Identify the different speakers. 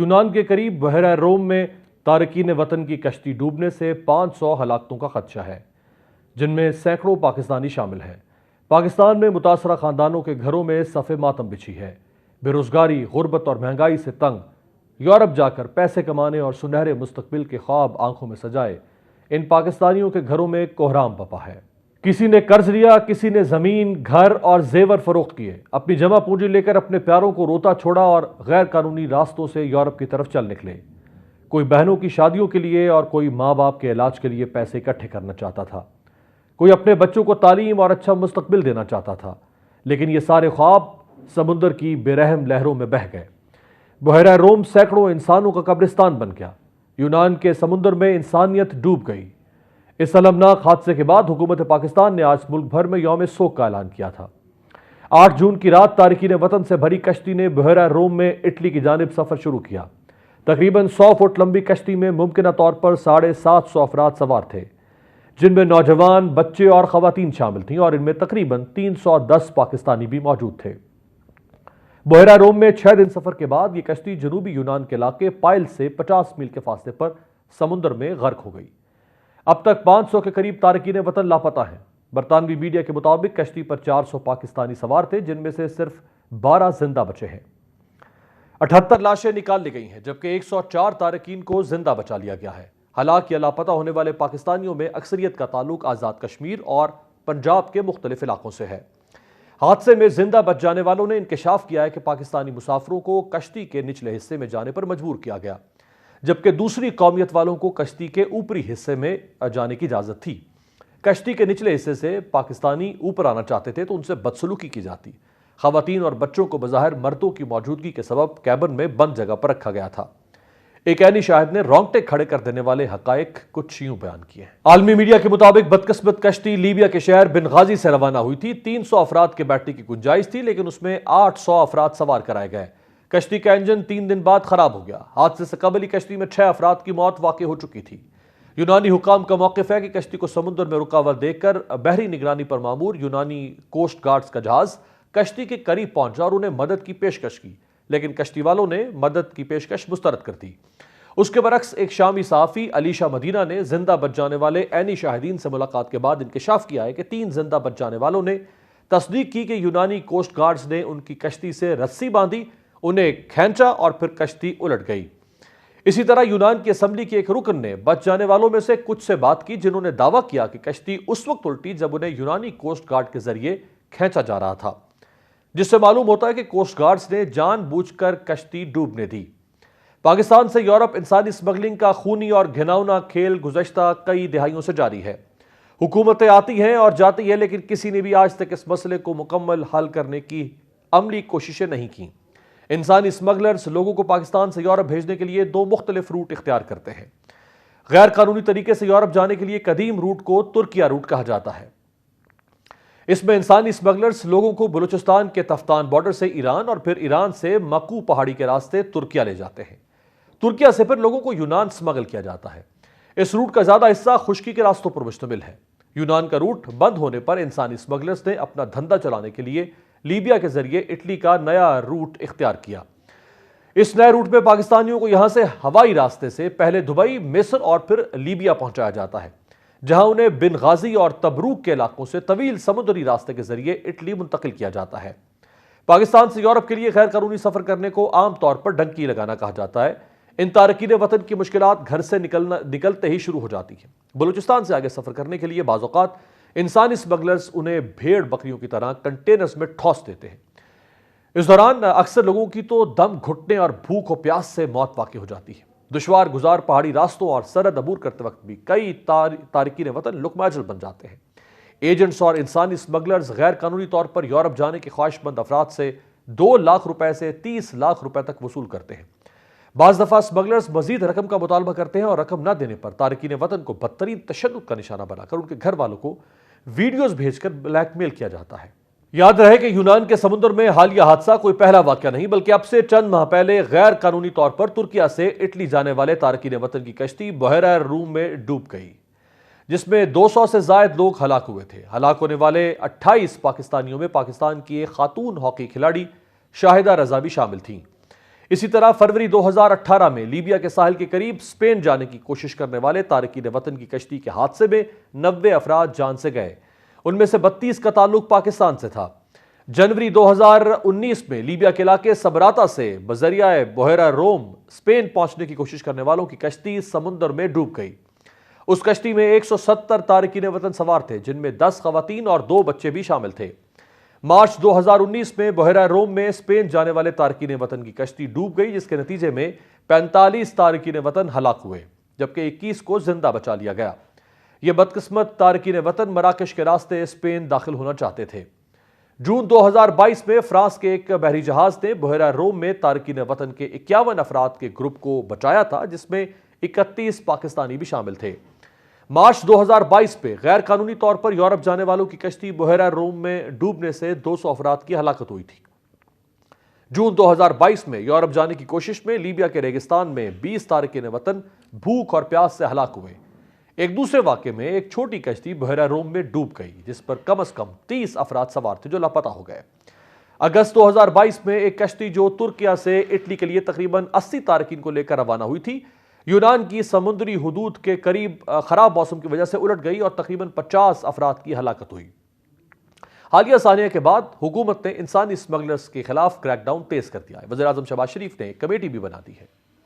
Speaker 1: یونان کے قریب بحیرہ روم میں تارکین وطن کی کشتی ڈوبنے سے 500 ہلاکتوں کا خدشہ ہے، جن میں سینکڑوں پاکستانی شامل ہیں۔ پاکستان میں متاثرہ خاندانوں کے گھروں میں صف ماتم بچھی ہے۔ بے روزگاری، غربت اور مہنگائی سے تنگ، یورپ جا کر پیسے کمانے اور سنہرے مستقبل کے خواب آنکھوں میں سجائے ان پاکستانیوں کے گھروں میں کوہرام بپا ہے۔ کسی نے قرض لیا، کسی نے زمین، گھر اور زیور فروخت کیے، اپنی جمع پونجی لے کر اپنے پیاروں کو روتا چھوڑا اور غیر قانونی راستوں سے یورپ کی طرف چل نکلے۔ کوئی بہنوں کی شادیوں کے لیے اور کوئی ماں باپ کے علاج کے لیے پیسے اکٹھے کرنا چاہتا تھا، کوئی اپنے بچوں کو تعلیم اور اچھا مستقبل دینا چاہتا تھا، لیکن یہ سارے خواب سمندر کی بے رحم لہروں میں بہہ گئے۔ بحیرہ روم سینکڑوں انسانوں کا قبرستان بن گیا۔ یونان کے سمندر میں انسانیت ڈوب گئی۔ اس المناک حادثے کے بعد حکومت پاکستان نے آج ملک بھر میں یوم سوگ کا اعلان کیا تھا۔ 8 جون کی رات تارکین وطن سے بھری کشتی نے بحیرہ روم میں اٹلی کی جانب سفر شروع کیا۔ تقریباً 100 فٹ لمبی کشتی میں ممکنہ طور پر 750 افراد سوار تھے، جن میں نوجوان، بچے اور خواتین شامل تھیں، اور ان میں تقریباً 310 پاکستانی بھی موجود تھے۔ بحیرہ روم میں 6 دن سفر کے بعد یہ کشتی جنوبی یونان کے علاقے پائل سے 50 میل کے فاصلے پر سمندر میں غرق ہو گئی۔ اب تک 500 کے قریب تارکین وطن لاپتہ ہیں۔ برطانوی میڈیا کے مطابق کشتی پر 400 پاکستانی سوار تھے، جن میں سے صرف 12 زندہ بچے ہیں۔ 78 لاشیں نکال لی گئی ہیں، جبکہ 104 تارکین کو زندہ بچا لیا گیا ہے۔ ہلاک یا لاپتہ ہونے والے پاکستانیوں میں اکثریت کا تعلق آزاد کشمیر اور پنجاب کے مختلف علاقوں سے ہے۔ حادثے میں زندہ بچ جانے والوں نے انکشاف کیا ہے کہ پاکستانی مسافروں کو کشتی کے نچلے حصے میں جانے پر مجبور کیا گیا، جبکہ دوسری قومیت والوں کو کشتی کے اوپری حصے میں جانے کی اجازت تھی۔ کشتی کے نچلے حصے سے پاکستانی اوپر آنا چاہتے تھے تو ان سے بدسلوکی کی جاتی۔ خواتین اور بچوں کو بظاہر مردوں کی موجودگی کے سبب کیبن میں بند جگہ پر رکھا گیا تھا۔ ایک عینی شاہد نے رونگٹے کھڑے کر دینے والے حقائق کچھ یوں بیان کیے ہیں۔ عالمی میڈیا کے مطابق بدقسمت کشتی لیبیا کے شہر بنغازی سے روانہ ہوئی تھی۔ 300 افراد کے بیٹھنے کی گنجائش تھی، لیکن اس میں 800 افراد سوار کرائے گئے۔ کشتی کا انجن 3 دن بعد خراب ہو گیا۔ حادثے سے قبل ہی کشتی میں 6 افراد کی موت واقع ہو چکی تھی۔ یونانی حکام کا موقف ہے کہ کشتی کو سمندر میں رکا ہوا دیکھ کر بحری نگرانی پر مامور یونانی کوسٹ گارڈز کا جہاز کشتی کے قریب پہنچا اور انہیں مدد کی پیشکش کی، لیکن کشتی والوں نے مدد کی پیشکش مسترد کر دی۔ اس کے برعکس ایک شامی صحافی علیشہ مدینہ نے زندہ بچ جانے والے عینی شاہدین سے ملاقات کے بعد انکشاف کیا ہے کہ 3 زندہ بچ جانے والوں نے تصدیق کی کہ یونانی کوسٹ گارڈز نے ان کی کشتی سے رسی باندھی، انہیں کھینچا اور پھر کشتی الٹ گئی۔ اسی طرح یونان کی اسمبلی کے ایک رکن نے بچ جانے والوں میں سے کچھ سے بات کی، جنہوں نے دعویٰ کیا کہ کشتی اس وقت الٹی جب انہیں یونانی کوسٹ گارڈ کے ذریعے کھینچا جا رہا تھا، جس سے معلوم ہوتا ہے کہ کوسٹ گارڈز نے جان بوجھ کر کشتی ڈوبنے دی۔ پاکستان سے یورپ انسانی اسمگلنگ کا خونی اور گھناؤنا کھیل گزشتہ کئی دہائیوں سے جاری ہے۔ حکومتیں آتی ہیں اور جاتی ہیں، لیکن کسی نے بھی آج تک اس مسئلے کو مکمل حل کرنے کی عملی کوششیں نہیں کیں۔ انسانی اسمگلرز لوگوں کو پاکستان سے یورپ بھیجنے کے لیے 2 مختلف روٹ اختیار کرتے ہیں۔ غیر قانونی طریقے سے یورپ جانے کے لیے قدیم روٹ کو ترکیہ روٹ کہا جاتا ہے۔ اس میں انسانی اسمگلرز لوگوں کو بلوچستان کے تفتان بارڈر سے ایران اور پھر ایران سے مکو پہاڑی کے راستے ترکیہ لے جاتے ہیں۔ ترکیہ سے پھر لوگوں کو یونان اسمگل کیا جاتا ہے۔ اس روٹ کا زیادہ حصہ خشکی کے راستوں پر مشتمل ہے۔ یونان کا روٹ بند ہونے پر انسانی اسمگلرز نے اپنا دھندا چلانے کے لیے لیبیا کے ذریعے اٹلی کا نیا روٹ اختیار کیا۔ اس نئے روٹ میں پاکستانیوں کو یہاں سے ہوائی راستے سے پہلے دبئی، مصر اور پھر لیبیا پہنچایا جاتا ہے، جہاں انہیں بنغازی اور تبروک کے علاقوں سے طویل سمندری راستے کے ذریعے اٹلی منتقل کیا جاتا ہے۔ پاکستان سے یورپ کے لیے غیر قانونی سفر کرنے کو عام طور پر ڈنکی لگانا کہا جاتا ہے۔ ان تارکین وطن کی مشکلات گھر سے نکلتے ہی شروع ہو جاتی ہیں۔ بلوچستان سے آگے سفر کرنے کے لیے بعض اوقات انسانی اسمگلرز انہیں بھیڑ بکریوں کی طرح کنٹینرز میں ٹھوس دیتے ہیں۔ اس دوران اکثر لوگوں کی تو دم گھٹنے اور بھوک و پیاس سے موت واقع ہو جاتی ہے۔ دشوار گزار پہاڑی راستوں اور سرحد عبور کرتے وقت بھی کئی تارکین وطن لقمہ اجل بن جاتے ہیں۔ ایجنٹس اور انسانی اسمگلرز غیر قانونی طور پر یورپ جانے کے خواہش مند افراد سے 2 لاکھ روپے سے 30 لاکھ روپے تک وصول کرتے ہیں۔ بعض دفعہ اسمگلرز مزید رقم کا مطالبہ کرتے ہیں اور رقم نہ دینے پر تارکین وطن کو بدترین تشدد کا نشانہ بنا کر ان کے گھر والوں کو ویڈیوز بھیج کر بلیک میل کیا جاتا ہے۔ یاد رہے کہ یونان کے سمندر میں حالیہ حادثہ کوئی پہلا واقعہ نہیں، بلکہ اب سے چند ماہ پہلے غیر قانونی طور پر ترکیہ سے اٹلی جانے والے تارکین وطن کی کشتی بحیرہ روم میں ڈوب گئی، جس میں 200 سے زائد لوگ ہلاک ہوئے تھے۔ ہلاک ہونے والے 28 پاکستانیوں میں پاکستان کی ایک خاتون ہاکی کھلاڑی شاہدہ رضا بھی شامل تھیں۔ اسی طرح فروری 2018 میں لیبیا کے ساحل کے قریب اسپین جانے کی کوشش کرنے والے تارکین وطن کی کشتی کے حادثے میں 90 افراد جان سے گئے، ان میں سے 32 کا تعلق پاکستان سے تھا۔ جنوری 2019 میں لیبیا کے علاقے سبراتا سے بذریعہ بحیرہ روم اسپین پہنچنے کی کوشش کرنے والوں کی کشتی سمندر میں ڈوب گئی۔ اس کشتی میں 170 تارکین وطن سوار تھے، جن میں 10 خواتین اور 2 بچے بھی شامل تھے۔ مارچ 2019 میں بحیرہ روم میں اسپین جانے والے تارکین وطن کی کشتی ڈوب گئی، جس کے نتیجے میں 45 تارکین وطن ہلاک ہوئے، جبکہ 21 کو زندہ بچا لیا گیا۔ یہ بدقسمت تارکین وطن مراکش کے راستے اسپین داخل ہونا چاہتے تھے۔ جون 2022 میں فرانس کے ایک بحری جہاز نے بحیرہ روم میں تارکین وطن کے 51 افراد کے گروپ کو بچایا تھا، جس میں 31 پاکستانی بھی شامل تھے۔ مارچ 2022 میں غیر قانونی طور پر یورپ جانے والوں کی کشتی بحیرہ روم میں ڈوبنے سے 200 افراد کی ہلاکت ہوئی تھی۔ جون 2022 میں یورپ جانے کی کوشش میں لیبیا کے ریگستان میں 20 تارکین وطن بھوک اور پیاس سے ہلاک ہوئے۔ ایک دوسرے واقعے میں ایک چھوٹی کشتی بحیرہ روم میں ڈوب گئی، جس پر کم از کم 30 افراد سوار تھے جو لاپتہ ہو گئے۔ اگست 2022 میں ایک کشتی جو ترکیہ سے اٹلی کے لیے تقریباً 80 تارکین کو لے کر روانہ ہوئی تھی، یونان کی سمندری حدود کے قریب خراب موسم کی وجہ سے الٹ گئی اور تقریباً 50 افراد کی ہلاکت ہوئی۔ حالیہ ثانیہ کے بعد حکومت نے انسانی اسمگلرز کے خلاف کریک ڈاؤن تیز کر دیا ہے۔ وزیر اعظم شہباز شریف نے کمیٹی بھی بنا دی ہے۔